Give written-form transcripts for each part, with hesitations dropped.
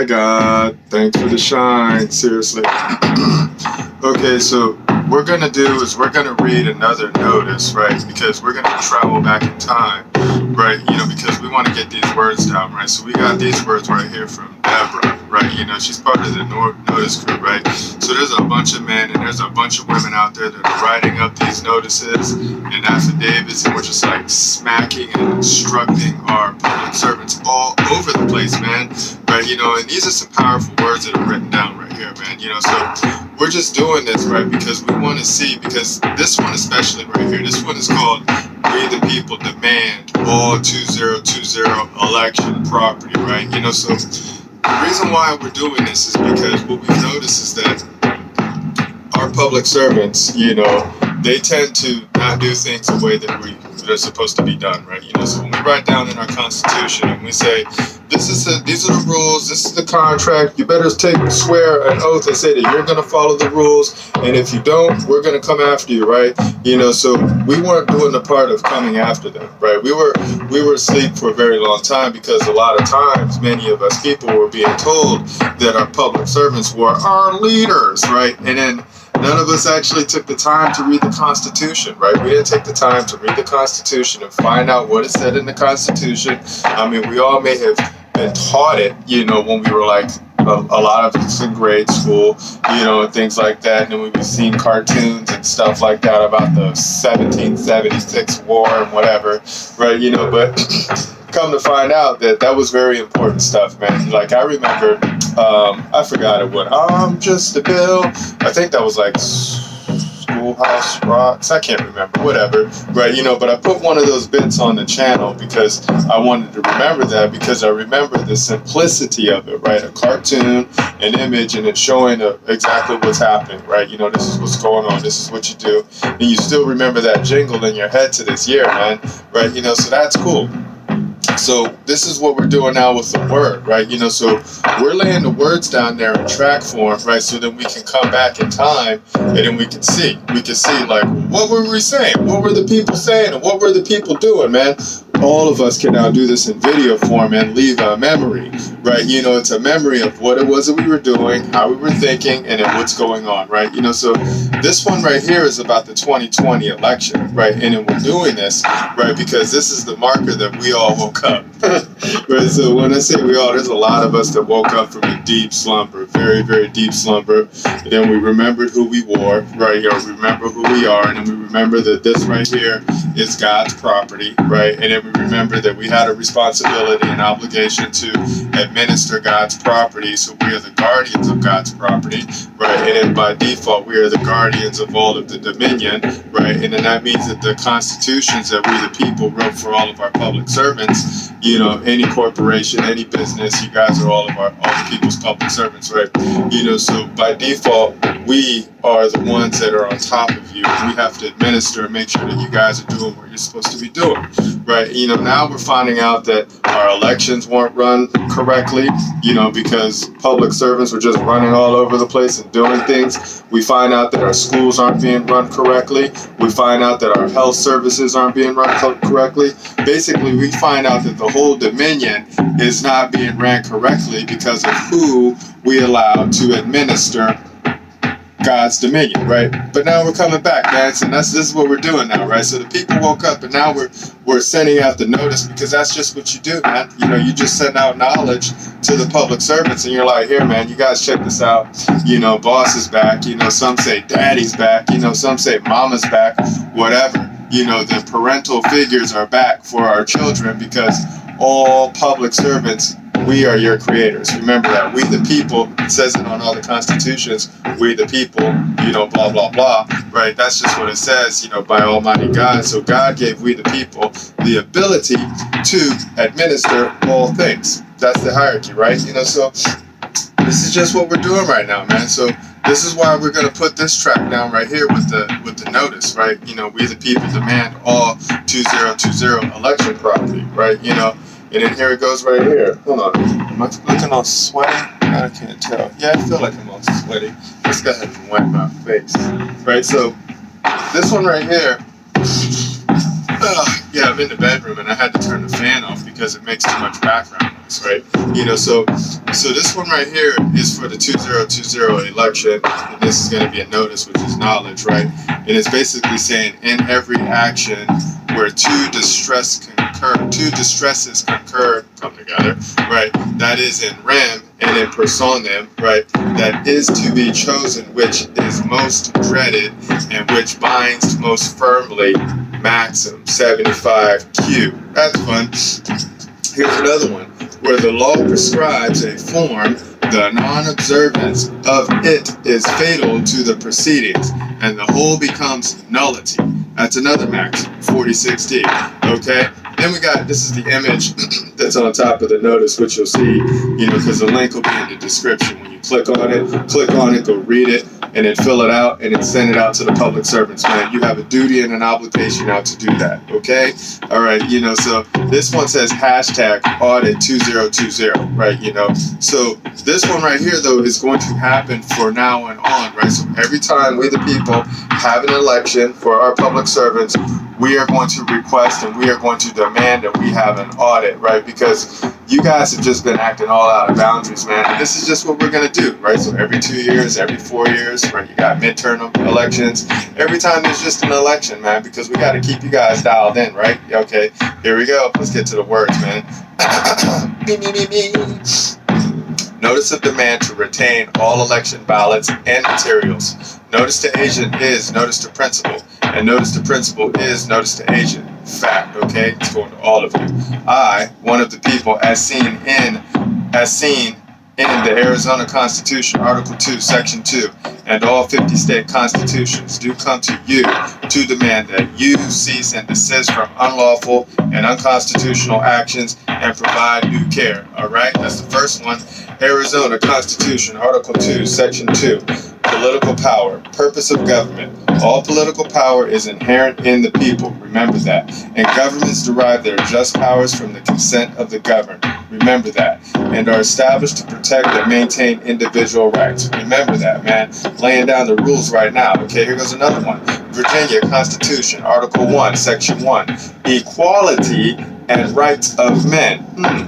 Hi God, thanks for the shine, seriously. Okay, so what we're gonna do is we're gonna read another notice, right? Because we're gonna travel back in time, right? You know, because we want to get these words down, right? So we got these words right here from Deborah, right? You know, she's part of the notice crew, right? So there's a bunch of men and there's a bunch of women out there that are writing up these notices and affidavits, and we're just like smacking and instructing our public servants all over the place, man, right? You know, and these are some powerful words that are written down right here, man. You know, so we're just doing this, right, because we want to see, because this one especially right here, this one is called We the People Demand All 2020 Election Property, right? You know, so the reason why we're doing this is because what we've noticed is that our public servants, you know, they tend to not do things the way that they're supposed to be done, right? You know, so when we write down in our Constitution and we say, these are the rules, this is the contract, you better swear an oath and say that you're going to follow the rules, and if you don't, we're going to come after you, right? You know, so we weren't doing the part of coming after them, right? We were asleep for a very long time, because a lot of times many of us people were being told that our public servants were our leaders, right? And then none of us actually took the time to read the Constitution, right? We didn't take the time to read the Constitution and find out what it said in the Constitution. I mean, we all may have been taught it, you know, when we were like a lot of us in grade school, you know, and things like that. And then we've seen cartoons and stuff like that about the 1776 war and whatever, right? You know, but come to find out that was very important stuff, man. Like, I remember, I forgot it, what, I'm just a bill. I think that was like Schoolhouse Rocks, I can't remember, whatever, right? You know, but I put one of those bits on the channel because I wanted to remember that, because I remember the simplicity of it, right? A cartoon, an image, and it's showing exactly what's happening, right? You know, this is what's going on, this is what you do, and you still remember that jingle in your head to this year, man, right? You know, so that's cool. So this is what we're doing now with the word, right? You know, so we're laying the words down there in track form, right? So then we can come back in time and then we can see like, what were we saying? What were the people saying? And what were the people doing, man? All of us can now do this in video form and leave a memory, right? You know, it's a memory of what it was that we were doing, how we were thinking, and then what's going on, right? You know, so this one right here is about the 2020 election, right? And then we're doing this, right, because this is the marker that we all woke up, right? So when I say we all, there's a lot of us that woke up from a deep slumber, very, very deep slumber. And then we remembered who we were, right? Or we remember who we are, and then we remember that this right here is God's property, right? And then we remember that we had a responsibility and obligation to administer God's property, so we are the guardians of God's property, right? And then by default, we are the guardians of all of the dominion, right? And then that means that the constitutions that we the people wrote for all of our public servants, you know, any corporation, any business, you guys are all the people's public servants, right? You know, so by default, we are the ones that are on top of you. We have to administer and make sure that you guys are doing what you're supposed to be doing, right? You know, now we're finding out that our elections weren't run correctly, you know, because public servants were just running all over the place and doing things. We find out that our schools aren't being run correctly. We find out that our health services aren't being run correctly. Basically, we find out that the whole dominion is not being ran correctly because of who we allow to administer God's dominion, right? But now we're coming back, guys, and this is what we're doing now, right? So the people woke up, and now we're sending out the notice, because that's just what you do, man. You know, you just send out knowledge to the public servants, and you're like, here, man, you guys check this out. You know, boss is back. You know, some say daddy's back. You know, some say mama's back. Whatever. You know, the parental figures are back for our children, because all public servants, we are your creators. Remember that. We the people, it says it on all the constitutions, we the people, you know, blah, blah, blah, right? That's just what it says, you know, by Almighty God. So God gave we the people the ability to administer all things. That's the hierarchy, right? You know, so this is just what we're doing right now, man. So this is why we're going to put this track down right here with the notice, right? You know, we the people demand all 2020 election property, right? You know, and then here it goes right here. Hold on. Am I looking all sweaty? I can't tell. Yeah, I feel like I'm all sweaty. Let's go ahead and wipe my face. Right, so this one right here. Yeah, I'm in the bedroom and I had to turn the fan off because it makes too much background noise. proceedings, right? So this one right here is for the 2020 election, and this is going to be a notice, which is knowledge, right? And it's basically saying in every action where two distresses concur, come together, right? That is in rem and in personam, right? That is to be chosen, which is most dreaded and which binds most firmly. Maxim 75Q. That's fun. Here's another one where the law prescribes a form. The non-observance of it is fatal to the proceedings, and the whole becomes nullity. That's another maxim, 46D. Okay? Then we got, this is the image that's on top of the notice, which you'll see, because the link will be in the description. When you click on it, go read it, and then fill it out, and then send it out to the public servants, man. You have a duty and an obligation now to do that, okay? All right, so this one says hashtag audit 2020, right? So this one right here, though, is going to happen for now and on, right? So every time we, the people, have an election for our public servants, we are going to request and we are going to demand that we have an audit, right? Because you guys have just been acting all out of boundaries, man. And this is just what we're going to do, right? So every 2 years, every 4 years, right? You got midterm elections. Every time there's just an election, man, because we got to keep you guys dialed in, right? Okay, here we go. Let's get to the words, man. Notice of demand to retain all election ballots and materials. Notice to agent is notice to principal, and notice to principal is notice to agent. Fact, okay? It's going to all of you. I, one of the people, as seen in the Arizona Constitution, Article 2, Section 2, and all 50 state constitutions, do come to you to demand that you cease and desist from unlawful and unconstitutional actions and provide due care. All right? That's the first one. Arizona Constitution, Article 2, Section 2, political power, purpose of government. All political power is inherent in the people. Remember that. And governments derive their just powers from the consent of the governed. Remember that. And are established to protect and maintain individual rights. Remember that, man. Laying down the rules right now. Okay, here goes another one. Virginia Constitution, Article 1, Section 1. Equality and rights of men.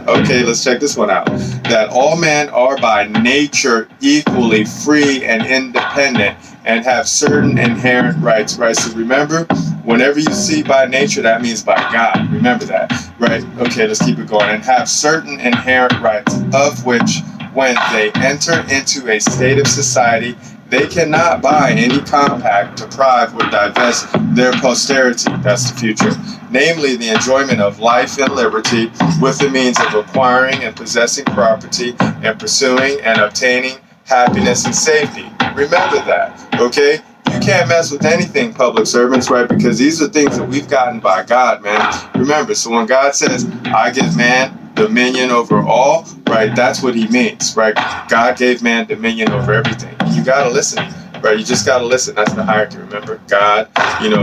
Okay, let's check this one out. That all men are by nature equally free and independent and have certain inherent rights, right? So remember, whenever you see by nature, that means by God. Remember that, right? Okay, let's keep it going. And have certain inherent rights, of which, when they enter into a state of society, they cannot by any compact deprive or divest their posterity, that's the future, namely the enjoyment of life and liberty with the means of acquiring and possessing property and pursuing and obtaining happiness and safety. Remember that, okay? You can't mess with anything, public servants, right? Because these are things that we've gotten by God, man. Remember, so when God says, I give man dominion over all, right? That's what he means, right? God gave man dominion over everything. You got to listen, right? You just got to listen. That's the hierarchy, remember? God,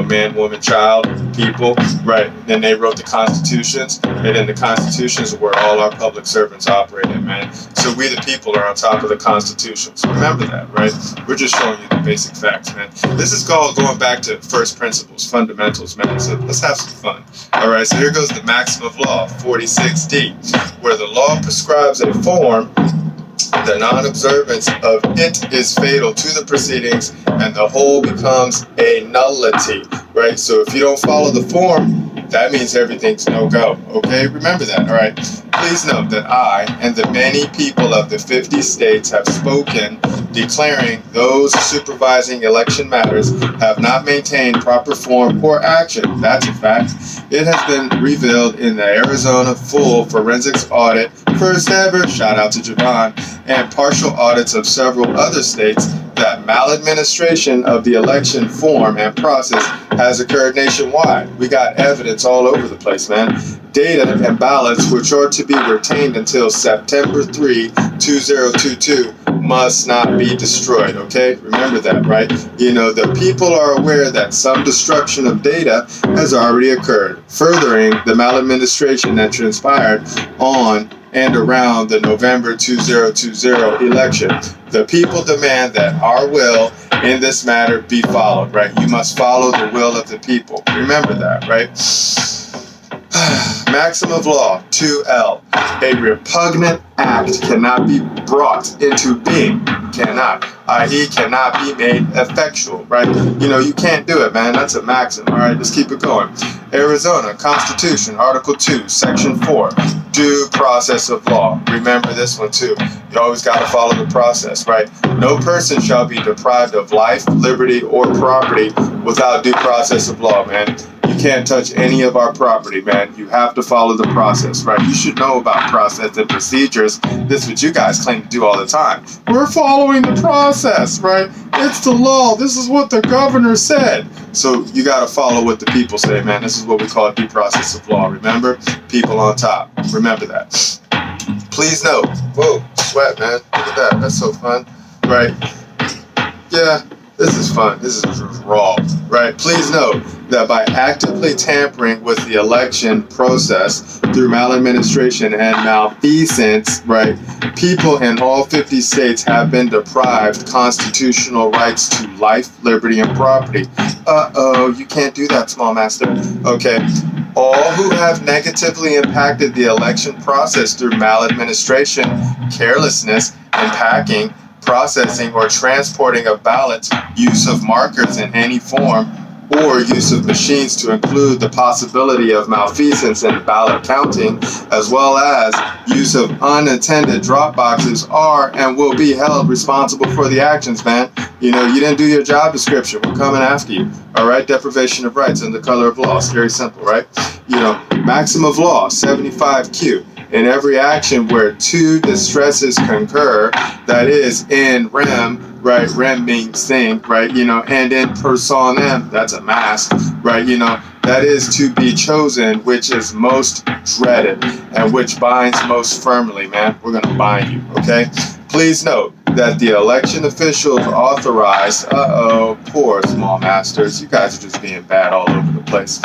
man, woman, child, people, right? Then they wrote the constitutions, and then the constitutions are where all our public servants operate in, man. So we, the people, are on top of the constitutions. Remember that, right? We're just showing you the basic facts, man. This is called going back to first principles, fundamentals, man. So let's have some fun. All right, so here goes the maxim of law, 46D, where the law prescribes a form. The non-observance of it is fatal to the proceedings, and the whole becomes a nullity, right? So if you don't follow the form, that means everything's no-go, okay? Remember that, all right? Please note that I and the many people of the 50 states have spoken, declaring those supervising election matters have not maintained proper form or action. That's a fact. It has been revealed in the Arizona full forensics audit, first ever, shout out to Javon, and partial audits of several other states that maladministration of the election form and process has occurred nationwide. We got evidence all over the place, man. Data and ballots, which are to be retained until September 3, 2022, must not be destroyed, okay? Remember that, right? The people are aware that some destruction of data has already occurred, furthering the maladministration that transpired on and around the November 2020 election. The people demand that our will in this matter be followed, right? You must follow the will of the people. Remember that, right? Maxim of law, 2L. A repugnant act cannot be brought into being. Cannot. I.e. cannot be made effectual, right? You know, you can't do it, man. That's a maxim. All right, let's keep it going. Arizona Constitution, Article 2, Section 4. Due process of law. Remember this one, too. You always got to follow the process, right? No person shall be deprived of life, liberty, or property without due process of law, man. You can't touch any of our property, man. You have to follow the process, right? You should know about process and procedures. This is what you guys claim to do all the time. We're following the process, right? It's the law. This is what the governor said. So you got to follow what the people say, man. This is what we call due process of law. Remember? People on top. Remember that. Please note. Whoa, sweat, man. Look at that. That's so fun, right? Yeah. This is fun. This is raw, right? Please note that by actively tampering with the election process through maladministration and malfeasance, right, people in all 50 states have been deprived constitutional rights to life, liberty, and property. Uh-oh, you can't do that, small master. Okay. All who have negatively impacted the election process through maladministration, carelessness, and packing, processing, or transporting of ballots, use of markers in any form, or use of machines to include the possibility of malfeasance in ballot counting, as well as use of unattended drop boxes, are and will be held responsible for the actions, man. You know, you didn't do your job description. We're coming after you. All right, deprivation of rights in the color of law. It's very simple, right? You know, maxim of law, 75Q. In every action where two distresses concur, that is in rem, right? Rem means thing, right? You know, and in personam, that's a mask, right? You know, that is to be chosen, which is most dreaded and which binds most firmly, man. We're going to bind you, okay? Please note that the election officials authorize, poor small masters. You guys are just being bad all over the place.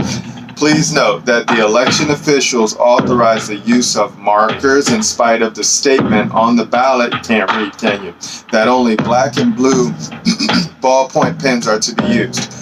Please note that the election officials authorize the use of markers in spite of the statement on the ballot, you can't read, can you, that only black and blue ballpoint pens are to be used.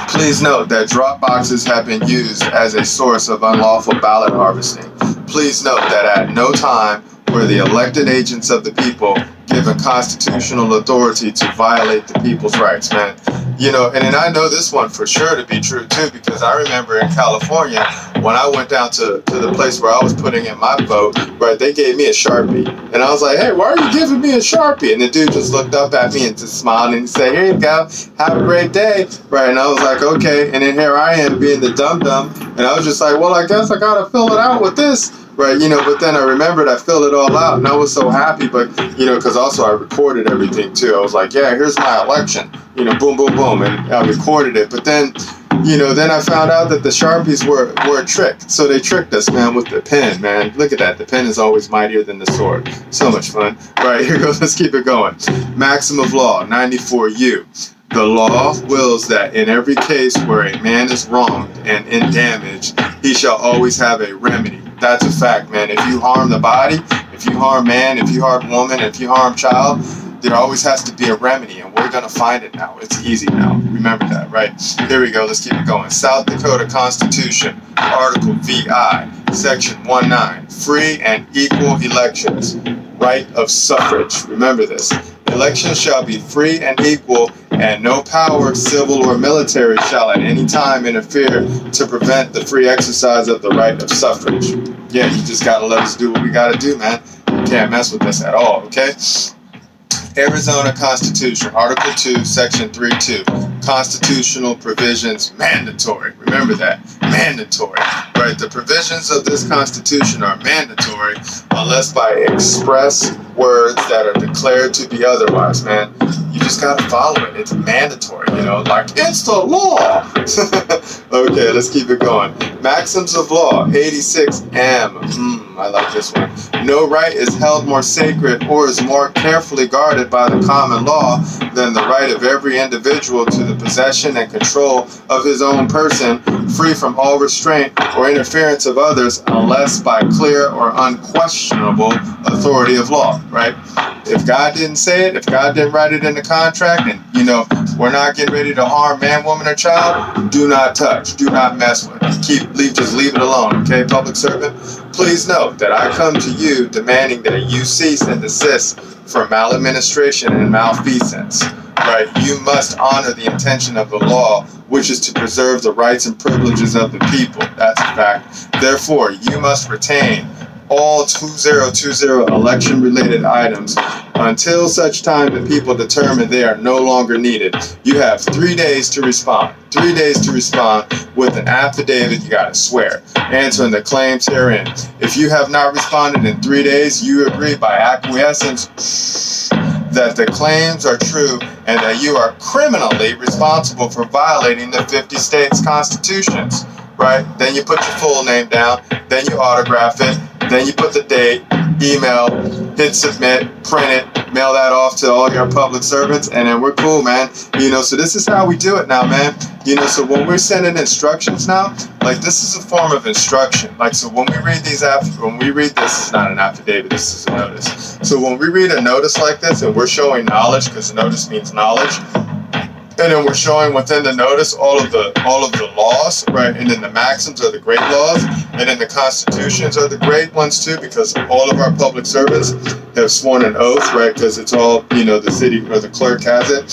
Please note that drop boxes have been used as a source of unlawful ballot harvesting. Please note that at no time were the elected agents of the people given constitutional authority to violate the people's rights, man. You know, and I know this one for sure to be true too, because I remember in California when I went down to the place where I was putting in my vote, right, they gave me a Sharpie. And I was like, hey, why are you giving me a Sharpie? And the dude just looked up at me and just smiled and he said, here you go, have a great day, right? And I was like, okay. And then here I am being the dum-dum, and I was just like, well, I guess I gotta fill it out with this. Right, you know, but then I remembered I filled it all out and I was so happy, but, you know, because also I recorded everything too. I was like, yeah, here's my election, you know, boom, boom, boom, and I recorded it. But then, you know, then I found out that the Sharpies were a trick. So they tricked us, man, with the pen, man. Look at that. The pen is always mightier than the sword. So much fun. All right, here goes. Let's keep it going. Maxim of law, 94U. The law wills that in every case where a man is wronged and in damage, he shall always have a remedy. That's a fact, man. If you harm the body, if you harm man, if you harm woman, if you harm child, there always has to be a remedy, and we're going to find it now. It's easy now. Remember that, right? Here we go. Let's keep it going. South Dakota Constitution, Article VI, Section 19, free and equal elections, right of suffrage. Remember this. Elections shall be free and equal, and no power, civil or military, shall at any time interfere to prevent the free exercise of the right of suffrage. Yeah, you just got to let us do what we got to do, man. You can't mess with us at all, okay? Arizona Constitution, Article 2, Section 3.2. Constitutional provisions mandatory. Remember that. Mandatory. Right? The provisions of this Constitution are mandatory unless by express words that are declared to be otherwise, man. You just got to follow it. It's mandatory, you know, like it's the law. Okay, let's keep it going. Maxims of law, 86M. I like this one. No right is held more sacred or is more carefully guarded by the common law than the right of every individual to the possession and control of his own person, free from all restraint or interference of others, unless by clear or unquestionable authority of law, right? If God didn't say it, if God didn't write it in the contract, and, you know, We're not getting ready to harm man, woman, or child. Do not touch. Do not mess with. Just leave it alone, okay, public servant? Please note that I come to you demanding that you cease and desist from maladministration and malfeasance. Right? You must honor the intention of the law, which is to preserve the rights and privileges of the people. That's a fact. Therefore, you must retain all 2020 election-related items until such time that people determine they are no longer needed. You have 3 days to respond. 3 days to respond with an affidavit, you gotta swear, answering the claims herein. If you have not responded in 3 days, you agree by acquiescence that the claims are true and that you are criminally responsible for violating the 50 states' constitutions. Right? Then you put your full name down, then you autograph it, then you put the date, email, hit submit, print it, mail that off to all your public servants, and then we're cool, man. So this is how we do it now, man. So when we're sending instructions now, like this is a form of instruction. Like, so when we read this is not an affidavit, this is a notice. So when we read a notice like this and we're showing knowledge, because notice means knowledge, and then we're showing within the notice all of the laws, right? And then the maxims are the great laws, and then the constitutions are the great ones too, because all of our public servants have sworn an oath, right? Because it's all, the city or the clerk has it,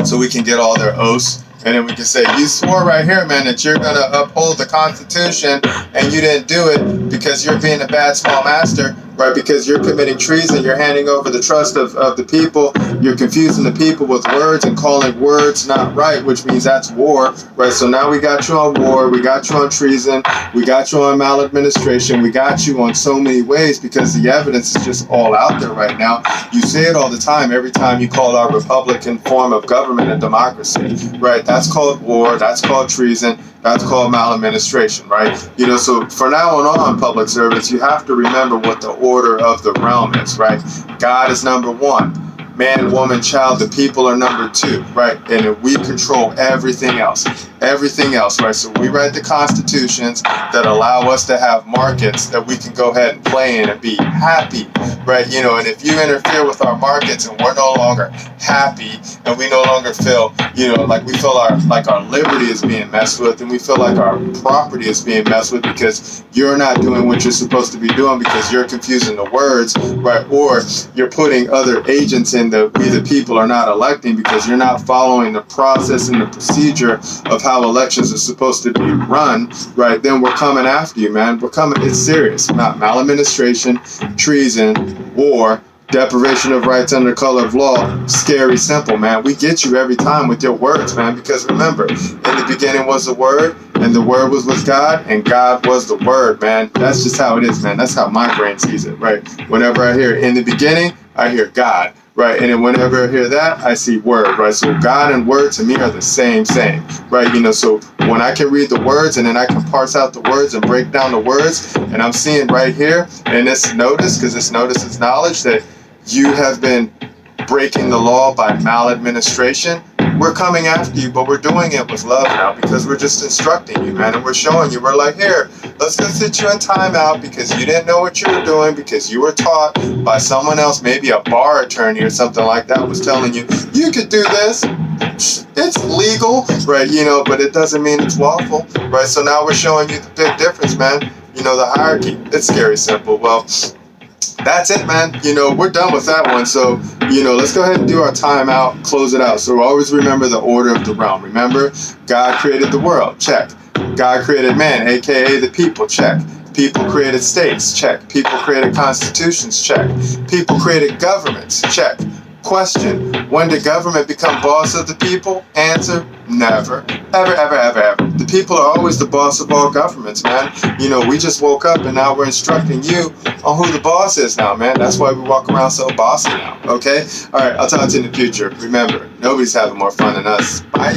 so we can get all their oaths. And then we can say, you swore right here, man, that you're going to uphold the Constitution, and you didn't do it because you're being a bad small master, right? Because you're committing treason. You're handing over the trust of the people. You're confusing the people with words and calling words not right, which means that's war, right? So now we got you on war. We got you on treason. We got you on maladministration. We got you on so many ways because the evidence is just all out there right now. You say it all the time, every time you call our Republican form of government a democracy, right? That's called war. That's called treason. That's called maladministration, right? So for now on, public servants, you have to remember what the order of the realm is, right? God is number one. Man, woman, child, the people are number two, right? And we control everything else, right? So we write the constitutions that allow us to have markets that we can go ahead and play in and be happy, right? And if you interfere with our markets and we're no longer happy and we no longer feel, like we feel our liberty is being messed with, and we feel like our property is being messed with because you're not doing what you're supposed to be doing because you're confusing the words, right? Or you're putting other agents in that we the people are not electing because you're not following the process and the procedure of how elections are supposed to be run, right? Then we're coming after you, man. It's serious. Not maladministration, treason, war, deprivation of rights under color of law. Scary simple, man. We get you every time with your words, man, because remember, in the beginning was the Word, and the Word was with God, and God was the Word, man. That's just how it is, man. That's how my brain sees it, right? Whenever I hear in the beginning, I hear God, right? And then whenever I hear that, I see Word, right? So God and Word to me are the same, right? So when I can read the words and then I can parse out the words and break down the words, and I'm seeing right here in this notice, because this notice is knowledge, that you have been breaking the law by maladministration. We're coming after you, but we're doing it with love now because we're just instructing you, man, and we're showing you. We're like, here, let's go sit you in timeout because you didn't know what you were doing, because you were taught by someone else, maybe a bar attorney or something like that was telling you, you could do this. It's legal, right? But it doesn't mean it's lawful, right? So now we're showing you the big difference, man. The hierarchy. It's scary simple. Well, that's it, man. We're done with that one. So, let's go ahead and do our timeout, close it out. So always remember the order of the realm. Remember, God created the world. Check. God created man, aka the people. Check. People created states. Check. People created constitutions. Check. People created governments. Check. Question: when did government become boss of the people? Answer: never. Ever, ever, ever, ever. The people are always the boss of all governments, man. We just woke up and now we're instructing you on who the boss is now, man. That's why we walk around so bossy now, okay? All right, I'll talk to you in the future. Remember, nobody's having more fun than us. Bye.